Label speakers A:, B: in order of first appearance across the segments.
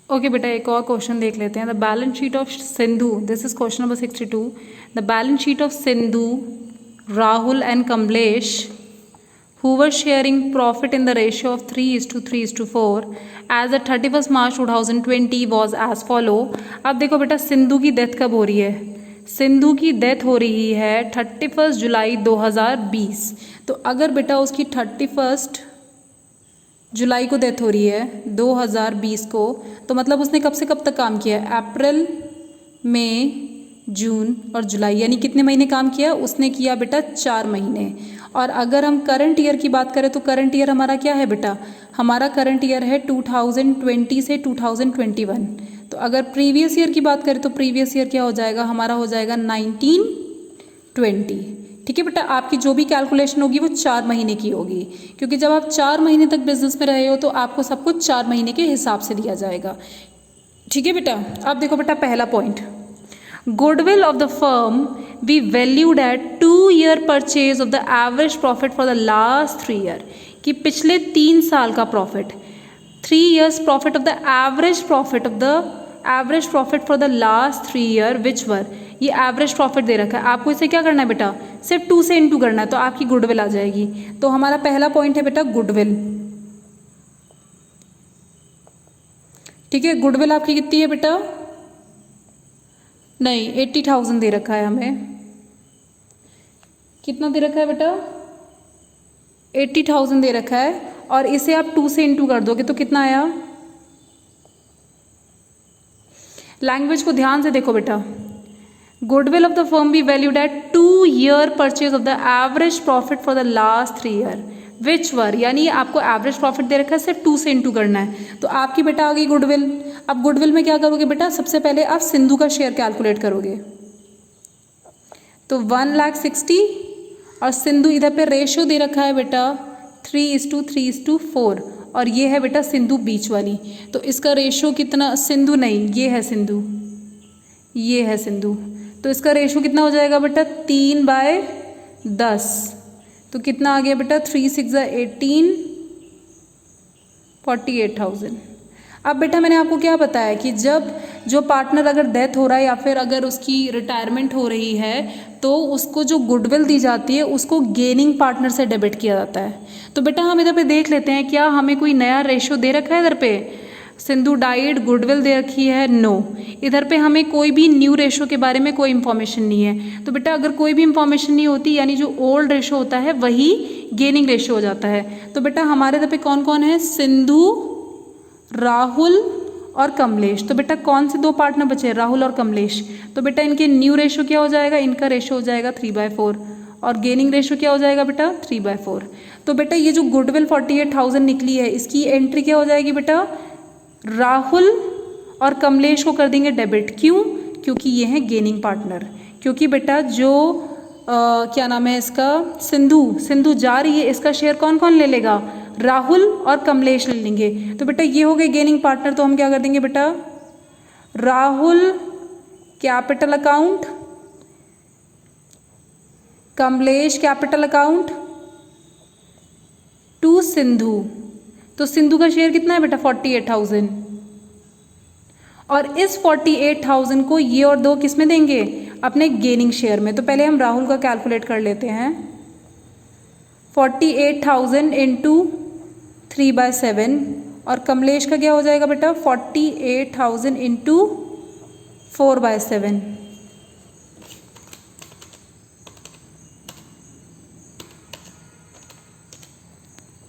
A: Okay बेटा, एक और क्वेश्चन देख लेते हैं. The balance sheet of Sindhu, this is question number 62. The balance sheet of Sindhu, Rahul and Kamlesh, who were sharing profit in the ratio of 3:3:4 as at 31st March 2020 was as follow. अब देखो बेटा, सिंधु की डेथ कब हो रही है? सिंधु की डेथ हो रही है 31 जुलाई 2020. तो अगर बेटा उसकी 31 जुलाई को डेथ हो रही है 2020 को, तो मतलब उसने कब से कब तक काम किया? अप्रैल, मई, जून और जुलाई, यानी कितने महीने काम किया? उसने किया बेटा 4 महीने. और अगर हम करंट ईयर की बात करें तो करंट ईयर हमारा क्या है बेटा? हमारा करंट ईयर है 2020 से 2021. तो अगर प्रीवियस ईयर की बात करें तो प्रीवियस ईयर क्या हो जाएगा? हमारा हो जाएगा 1920. ठीक है बेटा, आपकी जो भी कैलकुलेशन होगी वो 4 महीने की होगी, क्योंकि जब आप 4 महीने तक बिजनेस में रहे हो तो आपको सब कुछ 4 महीने के हिसाब से दिया जाएगा. ठीक है बेटा. अब देखो बेटा, पहला point, goodwill of the firm be valued at 2-year purchase of the average profit for the last 3 year. कि पिछले 3 साल का profit, 3 years profit of the average profit for the last 3 year which were, ये average profit दे रखा है आपको. इसे क्या करना है बेटा? सिर्फ 2 से इंटू करना है तो आपकी गुडविल आ जाएगी. तो हमारा पहला पॉइंट है बेटा गुडविल. ठीक है, गुडविल आपकी कितनी है बेटा? नहीं, 80,000 दे रखा है हमें. कितना दे रखा है बेटा? 80,000 दे रखा है. और इसे आप 2 से इंटू कर दोगे तो कितना आया? लैंग्वेज को ध्यान से देखो बेटा. Goodwill of the firm be valued at 2-year purchase of the average profit for the last 3 year विच वर, यानी आपको एवरेज प्रॉफिट दे रखा है, सिर्फ 2 से इंटू करना है तो आपकी बेटा आ गई गुडविल. अब गुडविल में क्या करोगे बेटा? सबसे पहले आप सिंधु का शेयर कैलकुलेट करोगे. तो 1,60,000 और सिंधु इधर पे रेशियो दे रखा है बेटा 3:3:4 और ये है बेटा सिंधु बीच वाली. तो इसका रेशियो कितना? सिंधु नहीं, ये है सिंधु, ये है सिंधु. तो इसका रेशियो कितना हो जाएगा बेटा? 3/10. तो कितना आ गया बेटा? 3×6=18, 48,000. अब बेटा मैंने आपको क्या बताया कि जब जो पार्टनर अगर डेथ हो रहा है या फिर अगर उसकी रिटायरमेंट हो रही है तो उसको जो गुडविल दी जाती है उसको गेनिंग पार्टनर से डेबिट किया जाता है. तो बेटा हम इधर पे देख लेते हैं क्या हमें कोई नया रेशियो दे रखा है? इधर पे सिंधु डाइड, गुडविल दे रखी है, नो. इधर पे हमें कोई भी न्यू रेशो के बारे में कोई इन्फॉर्मेशन नहीं है. तो बेटा अगर कोई भी इन्फॉर्मेशन नहीं होती यानी जो ओल्ड रेशो होता है वही गेनिंग रेशो हो जाता है. तो बेटा हमारे इधर पे कौन कौन है? सिंधु, राहुल और कमलेश. तो बेटा कौन से 2 पार्टनर बचे? राहुल और कमलेश. तो बेटा इनके न्यू रेशो क्या हो जाएगा? इनका रेशो हो जाएगा 3/4 और गेनिंग रेशो क्या हो जाएगा बेटा? 3/4. तो बेटा ये जो गुडविल 48,000 निकली है इसकी एंट्री क्या हो जाएगी बेटा? राहुल और कमलेश को कर देंगे डेबिट. क्यों? क्योंकि ये हैं गेनिंग पार्टनर. क्योंकि बेटा जो क्या नाम है इसका? सिंधु जा रही है, इसका शेयर कौन कौन ले लेगा? राहुल और कमलेश ले लेंगे. तो बेटा ये हो गए गेनिंग पार्टनर. तो हम क्या कर देंगे बेटा? Rahul capital account, Kamlesh capital account to Sindhu. तो सिंधु का शेयर कितना है बेटा? 48,000. और इस 48,000 को ये और 2 किस में देंगे? अपने गेनिंग शेयर में. तो पहले हम राहुल का कैलकुलेट कर लेते हैं. 48,000 इंटू 3/7 और कमलेश का क्या हो जाएगा बेटा? 48,000 इंटू 4/7.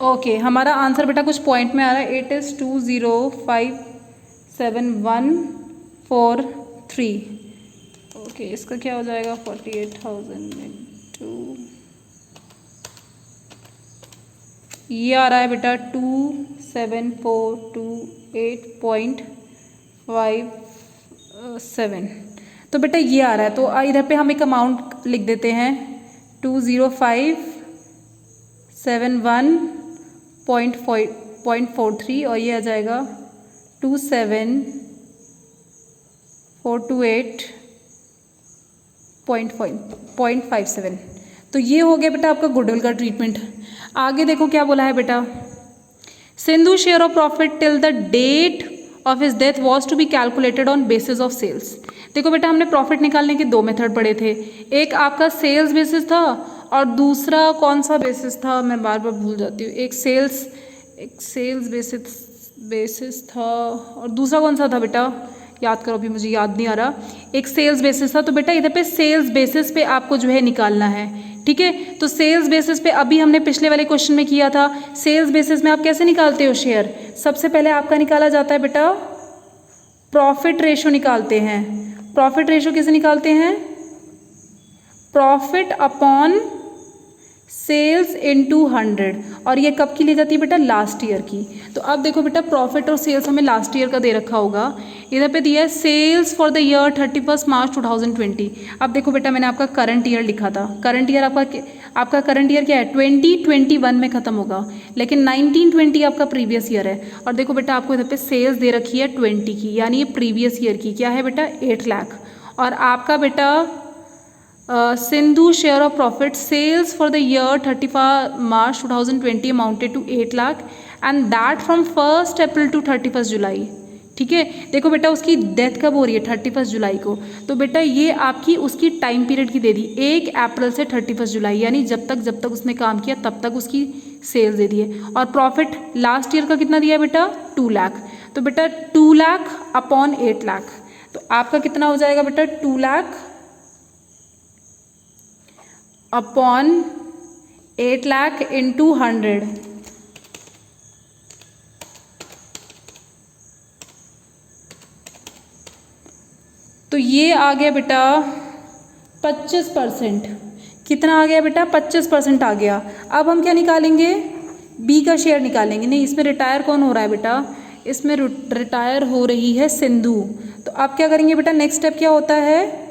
A: ओके, हमारा आंसर बेटा कुछ पॉइंट में आ रहा है. 8 is 205,714,3. ओके, इसका क्या हो जाएगा? 48,000 इंटू ये आ रहा है बेटा 27428.57. तो बेटा ये आ रहा है. तो इधर पे हम एक अमाउंट लिख देते हैं 205,701.43 और ये आ जाएगा 27,428.57. तो ये हो गया बेटा आपका गुडविल का ट्रीटमेंट. आगे देखो क्या बोला है बेटा. Sindhu share of profit till the date of his death was to be calculated on basis of sales. देखो बेटा हमने प्रॉफिट निकालने के दो मेथड पढ़े थे, एक आपका सेल्स बेसिस था और दूसरा कौन सा बेसिस था, मैं बार बार भूल जाती हूँ। एक सेल्स बेसिस था और दूसरा कौन सा था बेटा, याद करो, अभी मुझे याद नहीं आ रहा। एक सेल्स बेसिस था। तो बेटा इधर पे सेल्स बेसिस पे आपको जो है निकालना है, ठीक है। तो सेल्स बेसिस पे अभी हमने पिछले वाले क्वेश्चन में किया था। सेल्स बेसिस में आप कैसे निकालते हो शेयर, सबसे पहले आपका निकाला जाता है बेटा प्रॉफिट रेशो निकालते हैं। प्रॉफिट रेशो कैसे निकालते हैं, प्रॉफिट अपॉन सेल्स इनटू 100, और ये कब की ली जाती है बेटा, लास्ट ईयर की। तो अब देखो बेटा प्रॉफिट और सेल्स हमें लास्ट ईयर का दे रखा होगा, इधर पे दिया है sales for the year 31 March 2020। अब देखो बेटा मैंने आपका करंट ईयर लिखा था, करंट ईयर आपका करंट ईयर क्या है, 2021 में खत्म होगा, लेकिन 1920 आपका प्रीवियस ईयर है। और देखो बेटा आपको इधर पे सेल्स दे रखी है 20 की, यानी ये प्रीवियस ईयर की क्या है बेटा 8 लाख। और आपका बेटा Sindhu share of profit sales for the year 31 March 2020 amounted to 8 lakh and that from 1 April to 31 July. ठीक है, देखो बेटा उसकी डेथ कब हो रही है, 31 जुलाई को। तो बेटा ये आपकी उसकी टाइम पीरियड की दे दी, 1 अप्रैल से 31 जुलाई, यानी जब तक उसने काम किया तब तक उसकी सेल्स दे दी है। और प्रॉफिट लास्ट ईयर का कितना दिया है बेटा 2 लाख। तो बेटा 2 लाख अपॉन 8 लाख, तो आपका कितना हो जाएगा बेटा 2 लाख अपॉन 8 लाख इंटू 100। तो ये आ गया बेटा 25%। कितना आ गया बेटा 25% आ गया। अब हम क्या निकालेंगे, बी का शेयर निकालेंगे। नहीं, इसमें रिटायर कौन हो रहा है बेटा, इसमें रिटायर हो रही है सिंधु। तो अब क्या करेंगे बेटा, नेक्स्ट स्टेप क्या होता है,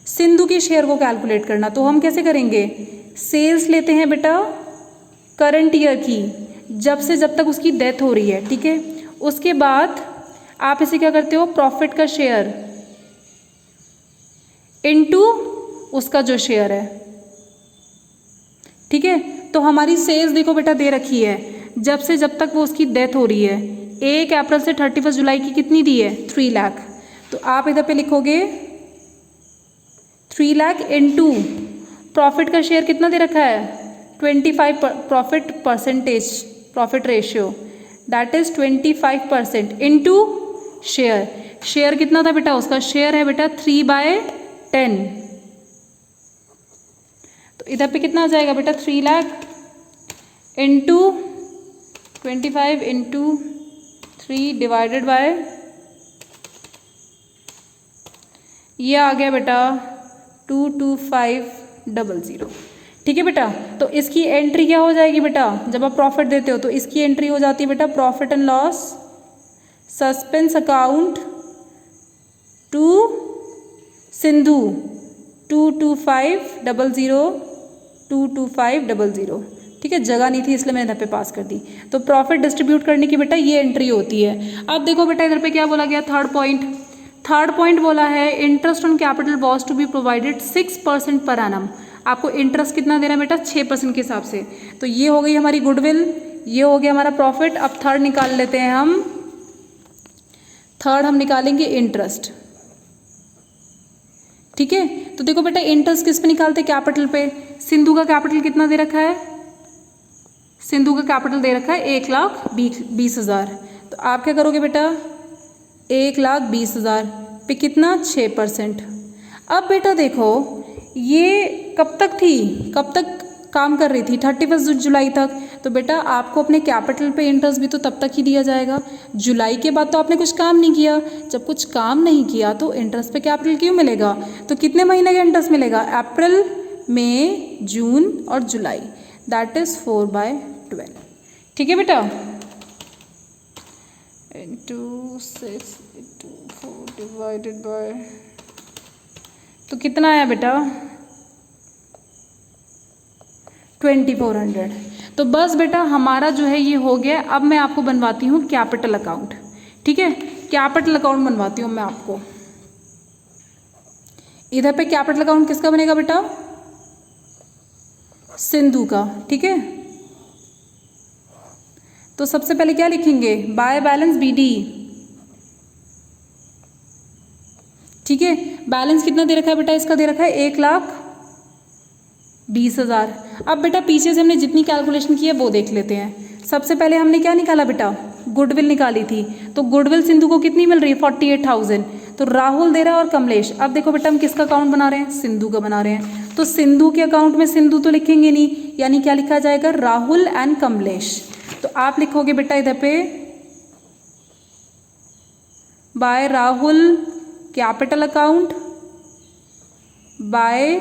A: सिंधु के शेयर को कैलकुलेट करना। तो हम कैसे करेंगे, सेल्स लेते हैं बेटा करंट ईयर की, जब तक उसकी डेथ हो रही है, ठीक है। उसके बाद आप इसे क्या करते हो, प्रॉफिट का शेयर इनटू उसका जो शेयर है, ठीक है। तो हमारी सेल्स देखो बेटा दे रखी है जब तक वो उसकी डेथ हो रही है, 1 अप्रैल से 31 जुलाई की कितनी दी है 3 लाख। तो आप इधर पे लिखोगे 3 लाख इंटू प्रॉफिट का शेयर कितना दे रखा है 25 profit percentage, profit ratio that is 25% into share कितना था बेटा, उसका शेयर है बेटा 3/10। तो इधर पे कितना आ जाएगा बेटा 3 lakh into 25 into 3 divided by, ये आ गया बेटा 22500। ठीक है बेटा। तो इसकी एंट्री क्या हो जाएगी बेटा, जब आप प्रॉफिट देते हो तो इसकी एंट्री हो जाती है बेटा profit and loss suspense account to Sindhu 22500। ठीक है, जगह नहीं थी इसलिए मैंने इधर पे पास कर दी। तो प्रॉफिट डिस्ट्रीब्यूट करने की बेटा ये एंट्री होती है। अब देखो बेटा इधर पे क्या बोला गया, थर्ड पॉइंट बोला है interest on capital was to be provided 6% per annum. आपको इंटरेस्ट कितना देना बेटा 6% के हिसाब से। तो ये हो गई हमारी गुडविल, ये हो गया हमारा प्रॉफिट। अब थर्ड निकाल लेते हैं हम, थर्ड हम निकालेंगे इंटरेस्ट। ठीक है, तो देखो बेटा इंटरेस्ट किस पे निकालते हैं, कैपिटल पे। सिंधु का कैपिटल कितना दे रखा है, सिंधु का कैपिटल दे रखा है 1,20,000। तो आप क्या करोगे बेटा 1,20,000 पे कितना 6%। अब बेटा देखो ये कब तक थी, कब तक काम कर रही थी 31 जुलाई तक। तो बेटा आपको अपने कैपिटल पे इंटरेस्ट भी तो तब तक ही दिया जाएगा, जुलाई के बाद तो आपने कुछ काम नहीं किया। जब कुछ काम नहीं किया तो इंटरेस्ट पे कैपिटल क्यों मिलेगा, तो कितने महीने का इंटरेस्ट मिलेगा, अप्रैल मई जून और जुलाई, दैट इज 4/12। ठीक है बेटा, इंटू 6 इंटू 4 डिवाइडेड बाय, तो कितना आया बेटा 2400। तो बस बेटा हमारा जो है ये हो गया। अब मैं आपको बनवाती हूँ कैपिटल अकाउंट। ठीक है, कैपिटल अकाउंट बनवाती हूँ मैं आपको। इधर पे कैपिटल अकाउंट किसका बनेगा बेटा, सिंधु का। ठीक है, तो सबसे पहले क्या लिखेंगे, बाय बैलेंस BD ठीक है। बैलेंस कितना दे रखा है बेटा, इसका दे रखा है 1,20,000। अब बेटा पीछे से हमने जितनी कैलकुलेशन की है वो देख लेते हैं। सबसे पहले हमने क्या निकाला बेटा, गुडविल निकाली थी। तो गुडविल सिंधु को कितनी मिल रही है, 48,000। तो राहुल दे रहा है और कमलेश। अब देखो बेटा हम किसका अकाउंट बना रहे हैं, सिंधु का बना रहे हैं। तो सिंधु के अकाउंट में सिंधु तो लिखेंगे नहीं, यानी क्या लिखा जाएगा, राहुल एंड कमलेश। तो आप लिखोगे बेटा इधर पे by Rahul capital account, by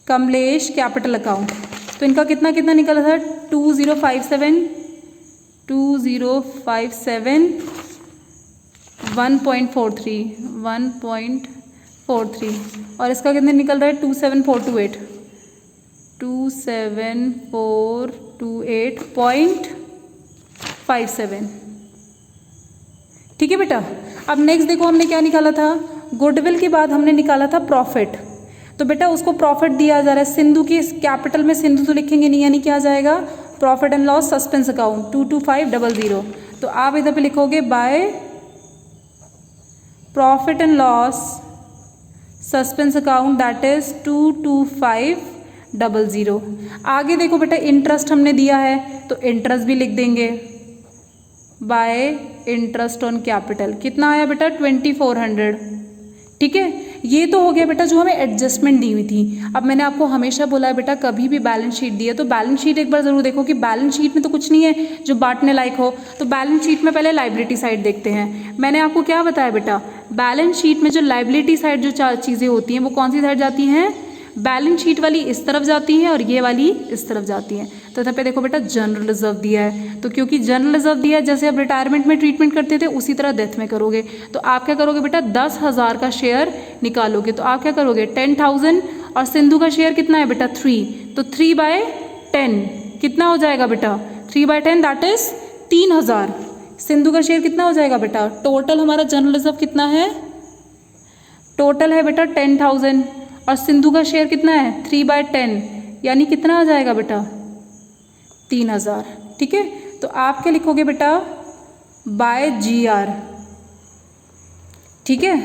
A: Kamlesh capital account. तो इनका कितना कितना निकला था, 2057 1.43 और इसका कितने निकल रहा है, 27428.57। ठीक है बेटा। अब नेक्स्ट देखो हमने क्या निकाला था, गुडविल के बाद हमने निकाला था प्रॉफिट। तो बेटा उसको प्रॉफिट दिया जा रहा है, सिंधु की कैपिटल में सिंधु तो लिखेंगे नहीं, यानी क्या आ जाएगा, profit and loss suspense account 22500। तो आप इधर पे लिखोगे by profit and loss suspense account that is 22500। आगे देखो बेटा इंटरेस्ट हमने दिया है तो इंटरेस्ट भी लिख देंगे बाय इंटरेस्ट ऑन कैपिटल। कितना आया बेटा, 2400। ठीक है, ये तो हो गया बेटा जो हमें एडजस्टमेंट दी हुई थी। अब मैंने आपको हमेशा बोला है बेटा कभी भी बैलेंस शीट दी है तो बैलेंस शीट एक बार जरूर देखो कि बैलेंस शीट में तो कुछ नहीं है जो बांटने लायक हो। तो बैलेंस शीट में पहले लाइबिलिटी साइड देखते हैं। मैंने आपको क्या बताया बेटा, बैलेंस शीट में जो लाइबिलिटी साइड जो चार चीज़ें होती हैं वो कौन सी साइड जाती हैं, बैलेंस शीट वाली इस तरफ जाती हैं और ये वाली इस तरफ जाती हैं। तो यहाँ पे देखो बेटा जनरल रिजर्व दिया है, तो क्योंकि जनरल रिजर्व दिया है जैसे आप रिटायरमेंट में ट्रीटमेंट करते थे उसी तरह डेथ में करोगे। तो आप क्या करोगे बेटा, 10,000 का शेयर निकालोगे। तो आप क्या करोगे 10,000 और सिंधु का शेयर कितना है बेटा 3, तो 3/10 कितना हो जाएगा बेटा, 3/10 दैट इज 3,000। सिंधु का शेयर कितना हो जाएगा बेटा, टोटल हमारा जनरल रिजर्व कितना है, टोटल है बेटा 10,000 और सिंधु का शेयर कितना है 3/10 यानी कितना आ जाएगा बेटा 3,000। ठीक है, तो आप क्या लिखोगे बेटा बाय GR। ठीक है,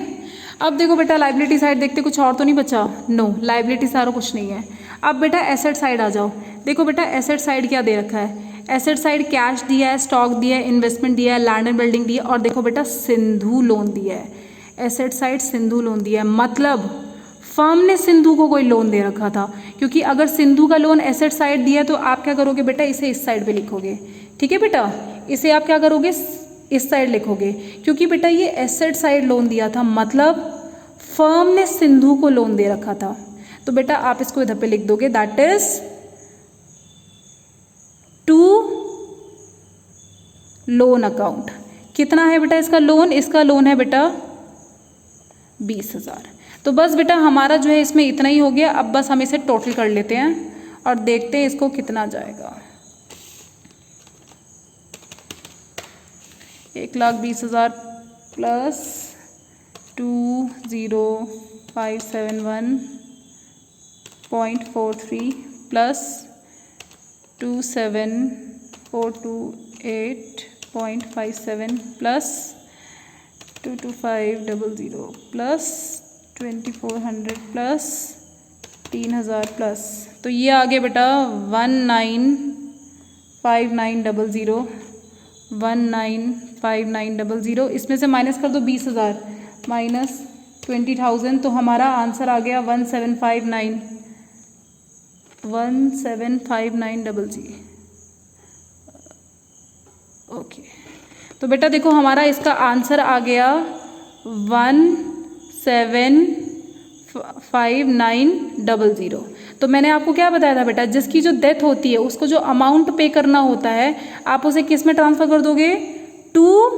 A: अब देखो बेटा लाइबिलिटी साइड देखते कुछ और तो नहीं बचा, नो लाइबिलिटी सारा कुछ नहीं है। अब बेटा एसेट साइड आ जाओ। देखो बेटा एसेट साइड क्या दे रखा है, एसेट साइड कैश दिया है, स्टॉक दिया है, इन्वेस्टमेंट दिया है, लैंड एंड बिल्डिंग दिया है और देखो बेटा सिंधु लोन दिया है। एसेट साइड सिंधु लोन दिया है, मतलब फर्म ने सिंधु को कोई लोन दे रखा था। क्योंकि अगर सिंधु का लोन एसेट साइड दिया तो आप क्या करोगे बेटा इसे इस साइड पे लिखोगे। ठीक है बेटा, इसे आप क्या करोगे इस साइड लिखोगे क्योंकि बेटा ये एसेट साइड लोन दिया था, मतलब फर्म ने सिंधु को लोन दे रखा था। तो बेटा आप इसको इधर पे लिख दोगे that is to loan account. कितना है बेटा इसका लोन, इसका लोन है बेटा 20,000। तो बस बेटा हमारा जो है इसमें इतना ही हो गया। अब बस हम इसे टोटल कर लेते हैं और देखते हैं इसको कितना जाएगा। 1,20,000 plus 20571.43 plus 27428.57 plus 22500 plus 2400 plus 3,000 plus, तो ये आ गया बेटा 195900 195900। इसमें से माइनस कर दो 20,000 माइनस 20,000 तो हमारा आंसर आ गया 175900। ओके, तो बेटा देखो हमारा इसका आंसर आ गया 175900। तो मैंने आपको क्या बताया था बेटा, जिसकी जो डेथ होती है उसको जो अमाउंट पे करना होता है आप उसे किस में ट्रांसफर कर दोगे, टू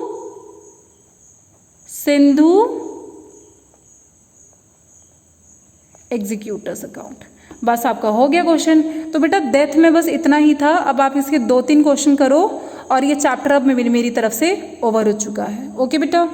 A: सिंधु एग्जीक्यूटर्स अकाउंट। बस आपका हो गया क्वेश्चन। तो बेटा डेथ में बस इतना ही था। अब आप इसके 2-3 क्वेश्चन करो और ये चैप्टर अब मेरी तरफ से ओवर हो चुका है। ओके बेटा।